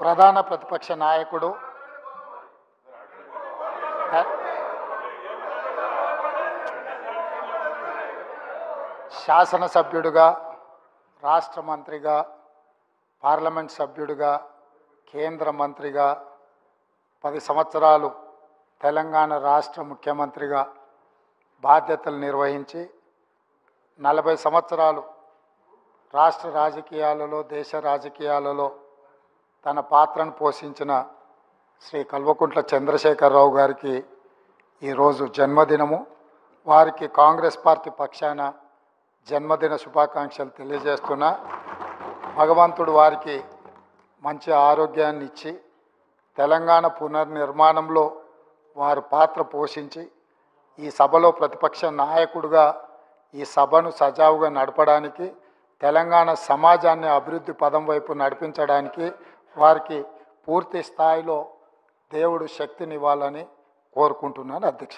ప్రధాన ప్రతిపక్ష నాయకుడు శాసనసభ్యుడిగా, రాష్ట్ర మంత్రిగా, పార్లమెంట్ సభ్యుడిగా, కేంద్ర మంత్రిగా 10 సంవత్సరాలు తెలంగాణ రాష్ట్ర ముఖ్యమంత్రిగా బాధ్యతలు నిర్వహించి 40 సంవత్సరాలు రాష్ట్ర రాజకీయాలలో, దేశ రాజకీయాలలో తన పాత్రను పోషించిన శ్రీ కల్వకుంట్ల చంద్రశేఖరరావు గారికి ఈరోజు జన్మదినము. వారికి కాంగ్రెస్ పార్టీ పక్షాన జన్మదిన శుభాకాంక్షలు తెలియజేస్తున్నా. భగవంతుడు వారికి మంచి ఆరోగ్యాన్ని ఇచ్చి తెలంగాణ పునర్నిర్మాణంలో వారు పాత్ర పోషించి ఈ సభలో ప్రతిపక్ష నాయకుడిగా ఈ సభను సజావుగా నడపడానికి, తెలంగాణ సమాజాన్ని అభివృద్ధి పదం వైపు నడిపించడానికి వారికి పూర్తి స్థాయిలో దేవుడు శక్తినివ్వాలని కోరుకుంటున్నాను అధ్యక్ష.